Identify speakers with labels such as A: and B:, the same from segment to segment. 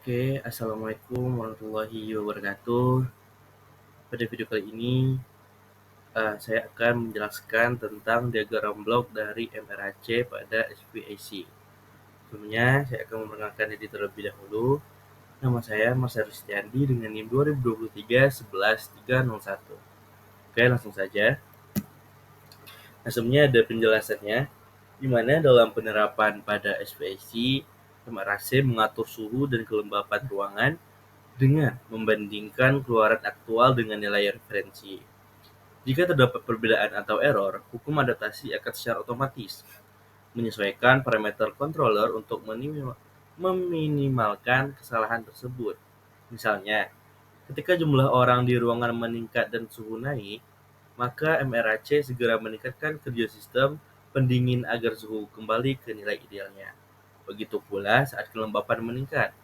A: Oke, assalamualaikum warahmatullahi wabarakatuh. Pada video kali ini, saya akan menjelaskan tentang diagram blok dari MRAC pada SPAC. Sebelumnya, saya akan memperkenalkan diri terlebih dahulu. Nama saya Mas Aristiandi dengan NIM 2023 11301. Oke, langsung saja. Nah, sebelumnya ada penjelasannya, di mana dalam penerapan pada SPAC, MRAC mengatur suhu dan kelembapan ruangan dengan membandingkan keluaran aktual dengan nilai referensi. Jika terdapat perbedaan atau error, hukum adaptasi akan secara otomatis menyesuaikan parameter controller untuk meminimalkan kesalahan tersebut. Misalnya, ketika jumlah orang di ruangan meningkat dan suhu naik, maka MRAC segera meningkatkan kerja sistem pendingin agar suhu kembali ke nilai idealnya. Begitu pula saat kelembapan meningkat,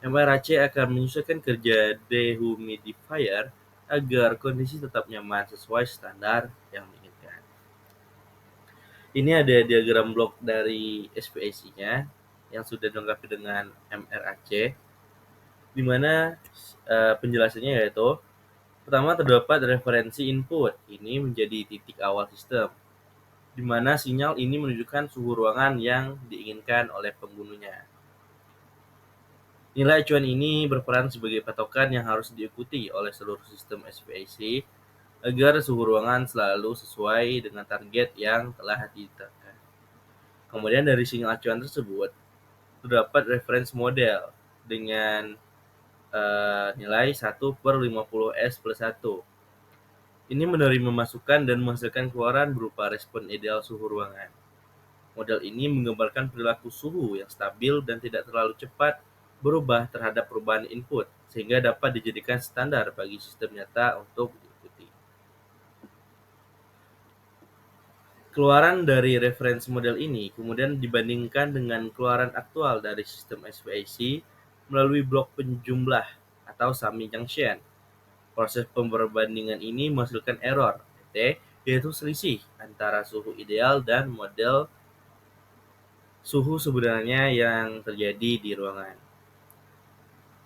A: MRAC akan menyesuaikan kerja dehumidifier agar kondisi tetap nyaman sesuai standar yang diinginkan. Ini ada diagram blok dari SPAC-nya yang sudah dilengkapi dengan MRAC, di mana penjelasannya yaitu pertama terdapat referensi input, ini menjadi titik awal sistem, di mana sinyal ini menunjukkan suhu ruangan yang diinginkan oleh pembunuhnya. Nilai acuan ini berperan sebagai patokan yang harus diikuti oleh seluruh sistem SPAC agar suhu ruangan selalu sesuai dengan target yang telah ditetapkan. Kemudian dari sinyal acuan tersebut, terdapat reference model dengan nilai 1/50S+1. Ini menerima masukan dan menghasilkan keluaran berupa respon ideal suhu ruangan. Model ini menggambarkan perilaku suhu yang stabil dan tidak terlalu cepat berubah terhadap perubahan input, sehingga dapat dijadikan standar bagi sistem nyata untuk diikuti. Keluaran dari reference model ini kemudian dibandingkan dengan keluaran aktual dari sistem SPAC melalui blok penjumlah atau summing junction. Proses perbandingan ini menghasilkan error, yaitu selisih antara suhu ideal dan model suhu sebenarnya yang terjadi di ruangan.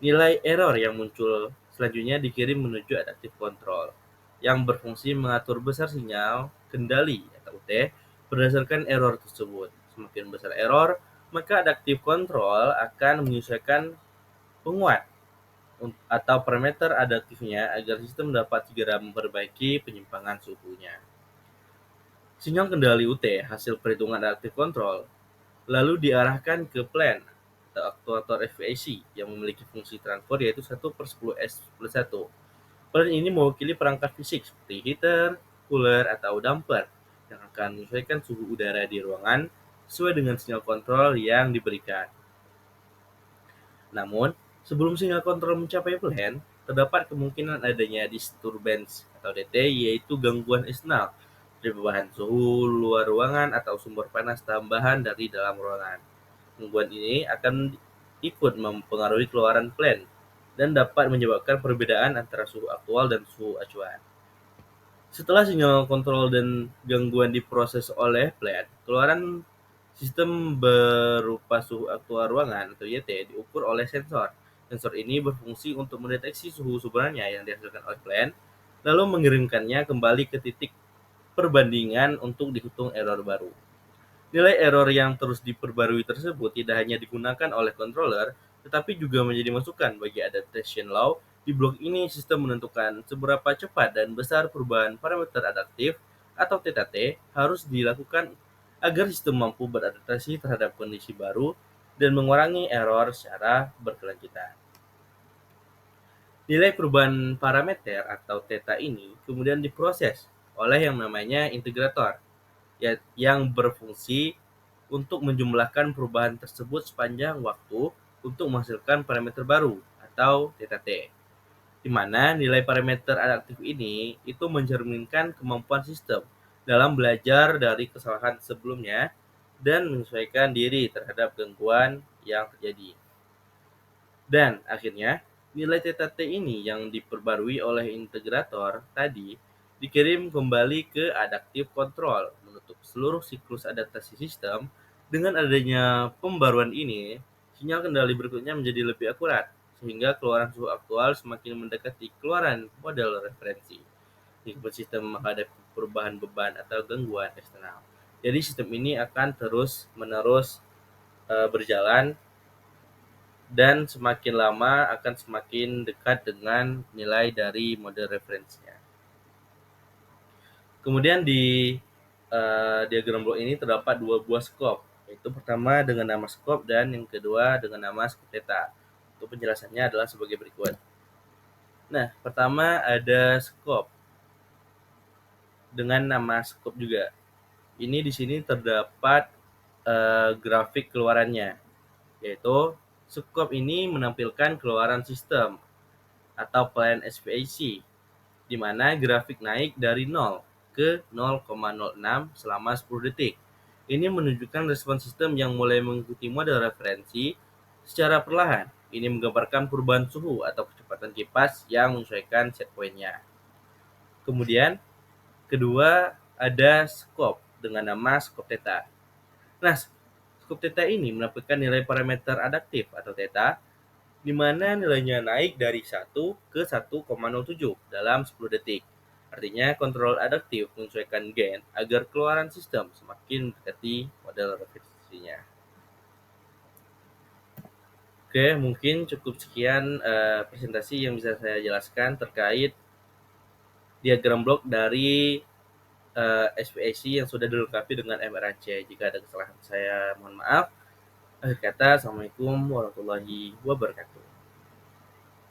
A: Nilai error yang muncul selanjutnya dikirim menuju adaptive control, yang berfungsi mengatur besar sinyal kendali atau UT berdasarkan error tersebut. Semakin besar error, maka adaptive control akan menyesuaikan penguat atau parameter adaptifnya agar sistem dapat segera memperbaiki penyimpangan suhunya. Sinyal kendali UT hasil perhitungan adaptive control lalu diarahkan ke plan atau aktuator FPAC yang memiliki fungsi transfer yaitu 1/10S+1. Plan ini mewakili perangkat fisik seperti heater, cooler, atau damper yang akan menyesuaikan suhu udara di ruangan sesuai dengan sinyal kontrol yang diberikan. Namun, sebelum sinyal kontrol mencapai plan, terdapat kemungkinan adanya disturbance atau DT, yaitu gangguan eksternal dari perubahan suhu luar ruangan atau sumber panas tambahan dari dalam ruangan. Gangguan ini akan ikut mempengaruhi keluaran plan dan dapat menyebabkan perbedaan antara suhu aktual dan suhu acuan. Setelah sinyal kontrol dan gangguan diproses oleh plan, keluaran sistem berupa suhu aktual ruangan atau YT diukur oleh sensor. Sensor ini berfungsi untuk mendeteksi suhu sebenarnya yang dihasilkan oleh plan, lalu mengirimkannya kembali ke titik perbandingan untuk dihitung error baru. Nilai error yang terus diperbarui tersebut tidak hanya digunakan oleh controller, tetapi juga menjadi masukan bagi adaptation law. Di blok ini, sistem menentukan seberapa cepat dan besar perubahan parameter adaptif atau TT harus dilakukan agar sistem mampu beradaptasi terhadap kondisi baru dan mengurangi error secara berkelanjutan. Nilai perubahan parameter atau theta ini kemudian diproses oleh yang namanya integrator yang berfungsi untuk menjumlahkan perubahan tersebut sepanjang waktu untuk menghasilkan parameter baru atau TT, di mana nilai parameter adaptif ini itu mencerminkan kemampuan sistem dalam belajar dari kesalahan sebelumnya dan menyesuaikan diri terhadap gangguan yang terjadi. Dan akhirnya, nilai TT ini yang diperbarui oleh integrator tadi dikirim kembali ke adaptive control, menutup seluruh siklus adaptasi sistem. Dengan adanya pembaruan ini, sinyal kendali berikutnya menjadi lebih akurat sehingga keluaran suhu aktual semakin mendekati keluaran model referensi. Meskipun sistem menghadapi perubahan beban atau gangguan eksternal. Jadi sistem ini akan terus-menerus berjalan dan semakin lama akan semakin dekat dengan nilai dari model referensinya. Kemudian di diagram blok ini terdapat dua buah skop, yaitu pertama dengan nama skop dan yang kedua dengan nama skop theta. Untuk penjelasannya adalah sebagai berikut. Nah, pertama ada skop dengan nama skop juga. Ini di sini terdapat grafik keluarannya, yaitu skop ini menampilkan keluaran sistem atau plan SPAC, di mana grafik naik dari 0 ke 0,06 selama 10 detik. Ini menunjukkan respon sistem yang mulai mengikuti model referensi secara perlahan. Ini menggambarkan perubahan suhu atau kecepatan kipas yang menyesuaikan set point-nya. Kemudian, kedua ada skop dengan nama skop theta. Nah, skop theta ini menampilkan nilai parameter adaptif atau theta, di mana nilainya naik dari 1 ke 1,07 dalam 10 detik. Artinya kontrol adaptif menyesuaikan gain agar keluaran sistem semakin mendekati model referensinya. Oke, mungkin cukup sekian presentasi yang bisa saya jelaskan terkait diagram blok dari SPAC yang sudah dilengkapi dengan MRAC. Jika ada kesalahan saya mohon maaf. Akhir kata, Assalamualaikum warahmatullahi wabarakatuh.